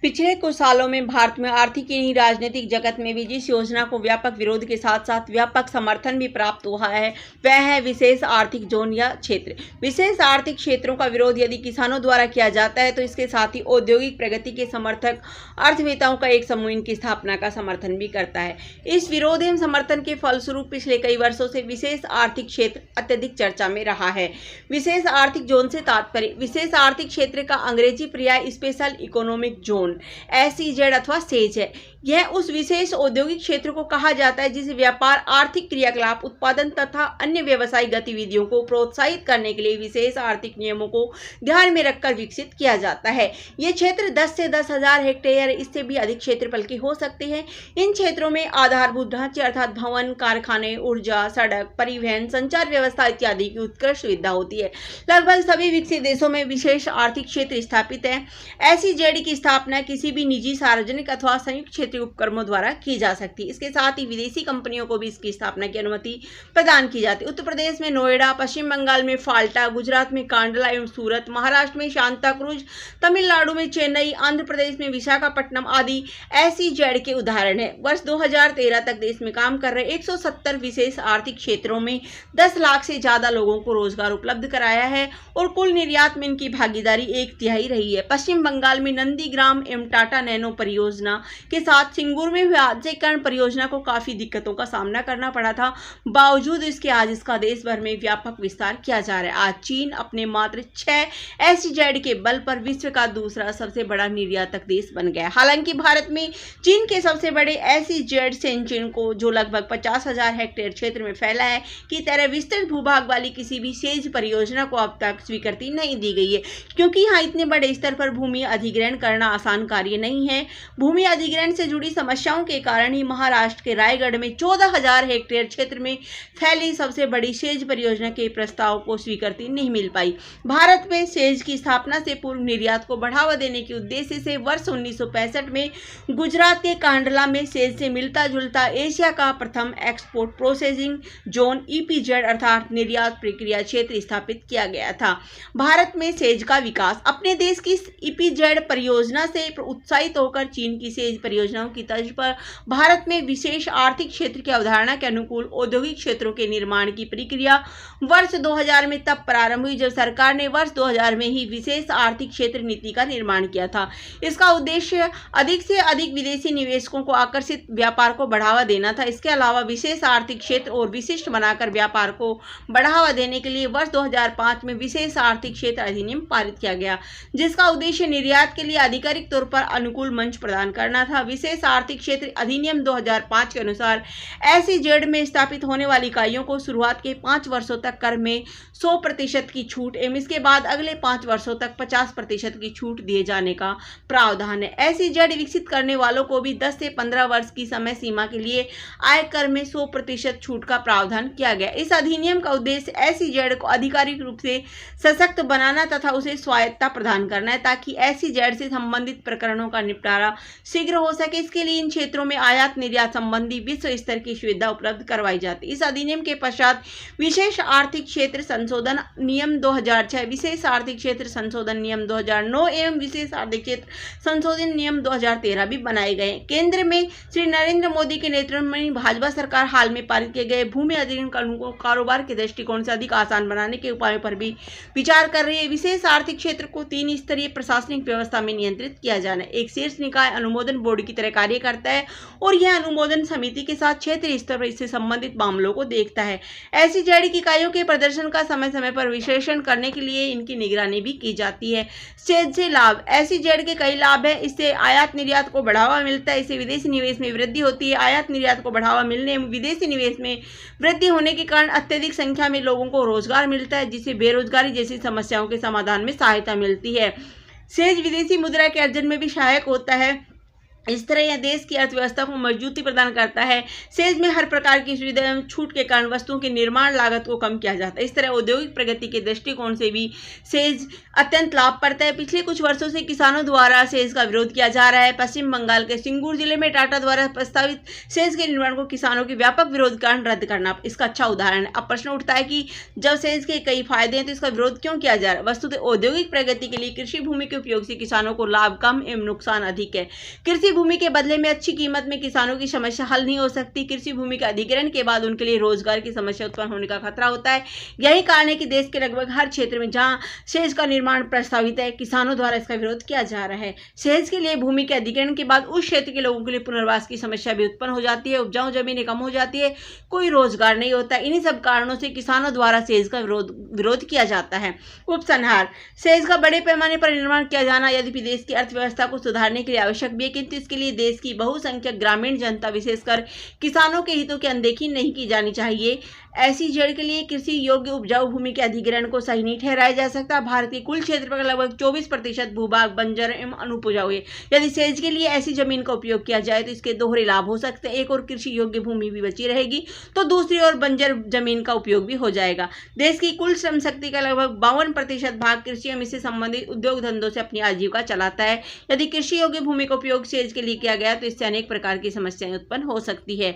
पिछले कुछ सालों में भारत में आर्थिक ही राजनीतिक जगत में भी जिस योजना को व्यापक विरोध के साथ साथ व्यापक समर्थन भी प्राप्त हुआ है वह है विशेष आर्थिक जोन या क्षेत्र। विशेष आर्थिक क्षेत्रों का विरोध यदि किसानों द्वारा किया जाता है तो इसके साथ ही औद्योगिक प्रगति के समर्थक अर्थवेताओं का एक समूह इनकी स्थापना का समर्थन भी करता है। इस विरोध एवं समर्थन के फलस्वरूप पिछले कई वर्षों से विशेष आर्थिक क्षेत्र अत्यधिक चर्चा में रहा है। विशेष आर्थिक जोन से तात्पर्य विशेष आर्थिक क्षेत्र का अंग्रेजी पर्याय स्पेशल इकोनॉमिक जोन SEZ अथवा सेज है। यह उस विशेष औद्योगिक क्षेत्र को कहा जाता है जिसे व्यापार, आर्थिक क्रियाकलाप, उत्पादन तथा अन्य व्यवसायिक गतिविधियों को प्रोत्साहित करने के लिए विशेष आर्थिक नियमों को ध्यान में रखकर विकसित किया जाता है। ये क्षेत्र 10 से 10,000 हेक्टेयर इससे भी अधिक क्षेत्रफल के हो सकते हैं। इन क्षेत्रों में आधारभूत ढांचे अर्थात भवन, कारखाने, ऊर्जा, सड़क, परिवहन, संचार व्यवस्था इत्यादि की उत्कृष्ट सुविधा होती है। लगभग सभी विकसित देशों में विशेष आर्थिक क्षेत्र स्थापित है। SEZ की स्थापना किसी भी निजी, सार्वजनिक अथवा संयुक्त क्षेत्रीय उपक्रमों द्वारा की जा सकती है। इसके साथ ही विदेशी कंपनियों को भी इसकी स्थापना की अनुमति प्रदान की जाती है। उत्तर प्रदेश में नोएडा, पश्चिम बंगाल में फाल्टा, गुजरात में कांडला एवं सूरत, महाराष्ट्र में सांताक्रूज, तमिलनाडु में चेन्नई, आंध्र प्रदेश में विशाखापट्टनम आदि SEZ के उदाहरण है। वर्ष 2013 तक देश में काम कर रहे 170 विशेष आर्थिक क्षेत्रों में 10 लाख से ज्यादा लोगों को रोजगार उपलब्ध कराया है और कुल निर्यात में इनकी भागीदारी 1/3 रही है। पश्चिम बंगाल में नंदीग्राम एवं टाटा नैनो परियोजना के साथ सिंगूर में हुए आधुनिकीकरण परियोजना को काफी दिक्कतों का सामना करना पड़ा था। बावजूद इसके आज इसका देश भर में व्यापक विस्तार किया जा रहा है। आज चीन अपने मात्र 6 SEZ के बल पर विश्व का दूसरा सबसे बड़ा निर्यातक देश बन गया। हालांकि भारत में चीन के सबसे बड़े SEZ शेनचेन को जो लगभग 50,000 हेक्टेयर क्षेत्र में फैला है की तरह विस्तृत भूभाग वाली किसी भी सेज परियोजना को अब तक स्वीकृति नहीं दी गई है, क्योंकि यहाँ इतने बड़े स्तर पर भूमि अधिग्रहण करना आसान कार्य नहीं है। भूमि अधिग्रहण से जुड़ी समस्याओं के कारण ही महाराष्ट्र के रायगढ़ में 14,000 हेक्टेयर क्षेत्र में फैली सबसे बड़ी सेज परियोजना के प्रस्ताव को स्वीकृति नहीं मिल पाई। भारत में सेज की स्थापना से पूर्व निर्यात को बढ़ावा देने के उद्देश्य से वर्ष 1965 में गुजरात के कांडला में सेज से मिलता जुलता एशिया का प्रथम एक्सपोर्ट प्रोसेसिंग जोन EPZ अर्थात निर्यात प्रक्रिया क्षेत्र स्थापित किया गया था। भारत में सेज का विकास अपने देश की EPZ परियोजना से उत्साहित होकर चीन की सेज परियोजनाओं की तर्ज पर भारत में विशेष आर्थिक क्षेत्र की अवधारणा के अनुकूल औद्योगिक क्षेत्रों के निर्माण की प्रक्रिया वर्ष 2000 में तब प्रारंभ हुई जब सरकार ने वर्ष 2000 में ही विशेष आर्थिक क्षेत्र नीति का निर्माण किया था। इसका उद्देश्य अधिक से अधिक विदेशी निवेशकों को आकर्षित व्यापार को बढ़ावा देना था। इसके अलावा विशेष आर्थिक क्षेत्र और विशिष्ट बनाकर व्यापार को बढ़ावा देने के लिए वर्ष 2005 में विशेष आर्थिक क्षेत्र अधिनियम पारित किया गया, जिसका उद्देश्य निर्यात के लिए आधिकारिक तौर पर अनुकूल मंच प्रदान करना था। विशेष आर्थिक क्षेत्र अधिनियम 2005 के अनुसार SEZ में स्थापित होने वाली इकाइयों को शुरुआत के 5 वर्षों तक कर में 100% की छूट एवं इसके बाद अगले 5 वर्षों तक 50% की छूट दिए जाने का प्रावधान है। SEZ विकसित करने वालों को भी 10 से 15 वर्ष की समय सीमा के लिए आयकर में 100% छूट का प्रावधान किया गया। इस अधिनियम का उद्देश्य SEZ को आधिकारिक रूप से सशक्त बनाना तथा उसे स्वायत्तता प्रदान करना है, ताकि SEZ से संबंधित प्रकरणों का निपटारा शीघ्र हो सके। इसके लिए इन क्षेत्रों में आयात निर्यात संबंधी विश्व स्तर की सुविधा उपलब्ध करवाई जाती है। इस अधिनियम के पश्चात विशेष आर्थिक क्षेत्र संशोधन नियम 2006, विशेष आर्थिक क्षेत्र संशोधन नियम 2009 एवं विशेष आर्थिक क्षेत्र संशोधन नियम 2013 भी बनाए गए। केंद्र में श्री नरेंद्र मोदी के नेतृत्व में भाजपा सरकार हाल में पारित किए गए भूमि अधिग्रहण कानून को कारोबार के दृष्टिकोण से अधिक आसान बनाने के उपायों पर भी विचार कर रही है। विशेष आर्थिक क्षेत्र को 3 स्तरीय प्रशासनिक व्यवस्था में नियंत्रित किया जाना है। एक शीर्ष निकाय अनुमोदन बोर्ड की तरह कार्य करता है और यह अनुमोदन समिति के साथ क्षेत्रीय स्तर पर इससे संबंधित मामलों को देखता है। SEZ की इकाइयों के प्रदर्शन का समय समय पर विश्लेषण करने के लिए इनकी निगरानी भी की जाती है। सेज से लाभ SEZ के कई लाभ है। इससे आयात निर्यात को बढ़ावा मिलता है, इससे विदेशी निवेश में वृद्धि होती है। आयात निर्यात को बढ़ावा मिलने विदेशी निवेश में वृद्धि होने के कारण अत्यधिक संख्या में लोगों को रोजगार मिलता है, जिससे बेरोजगारी जैसी समस्याओं के समाधान में सहायता मिलती है। सेज विदेशी मुद्रा के अर्जन में भी सहायक होता है। इस तरह यह देश की अर्थव्यवस्था को मजबूती प्रदान करता है। सेज में हर प्रकार की सुविधा एवं छूट के कारण वस्तुओं की निर्माण लागत को कम किया जाता है। इस तरह औद्योगिक प्रगति के दृष्टिकोण से भी सेज अत्यंत लाभप्रद है। पिछले कुछ वर्षों से किसानों द्वारा सेज का विरोध किया जा रहा है। पश्चिम बंगाल के सिंगूर जिले में टाटा द्वारा प्रस्तावित सेज के निर्माण को किसानों के व्यापक विरोध के कारण रद्द करना इसका अच्छा उदाहरण है। अब प्रश्न उठता है कि जब सेज के कई फायदे हैं तो इसका विरोध क्यों किया जा रहा है। वस्तुतः औद्योगिक प्रगति के लिए कृषि भूमि के उपयोग से किसानों को लाभ कम एवं नुकसान अधिक है। कृषि भूमि के बदले में अच्छी कीमत में किसानों की समस्या हल नहीं हो सकती। कृषि भूमि के अधिग्रहण के बाद उनके लिए रोजगार की समस्या उत्पन्न होने का खतरा होता है। यही कारण है कि देश के लगभग हर क्षेत्र में जहां सेज का निर्माण प्रस्तावित है, किसानों द्वारा इसका विरोध किया जा रहा है। सेज के लिए भूमि के अधिग्रहण के बाद उस क्षेत्र के लोगों के लिए पुनर्वास की समस्या भी उत्पन्न हो जाती है। उपजाऊ जमीनें कम हो जाती है, कोई रोजगार नहीं होता। इन्हीं सब कारणों से किसानों द्वारा सेज का विरोध किया जाता है। उपसंहार: सेज का बड़े पैमाने पर निर्माण किया जाना यद्यपि देश की अर्थव्यवस्था को सुधारने के लिए आवश्यक भी है, किंतु इसके लिए देश की बहुसंख्यक ग्रामीण जनता विशेषकर किसानों के हितों की अनदेखी नहीं की जानी चाहिए। ऐसी जड़ के लिए कृषि योग्य उपजाऊ भूमि के अधिग्रहण को सही नहीं ठहराया जा सकता। भारत के कुल क्षेत्र का लगभग 24% भूभाग बंजर एवं अनुपजाऊ है। यदि सेज के लिए ऐसी जमीन का उपयोग किया जाए तो इसके दोहरे लाभ हो सकते हैं। एक और कृषि योग्य भूमि भी बची रहेगी तो दूसरी ओर बंजर जमीन का उपयोग भी हो जाएगा। देश की कुल श्रम शक्ति का लगभग 52% भाग कृषि एवं इससे संबंधित उद्योग धंधों से अपनी आजीविका चलाता है। यदि कृषि योग्य भूमि का उपयोग सेज के लिए किया गया तो इससे अनेक प्रकार की समस्याएं उत्पन्न हो सकती है।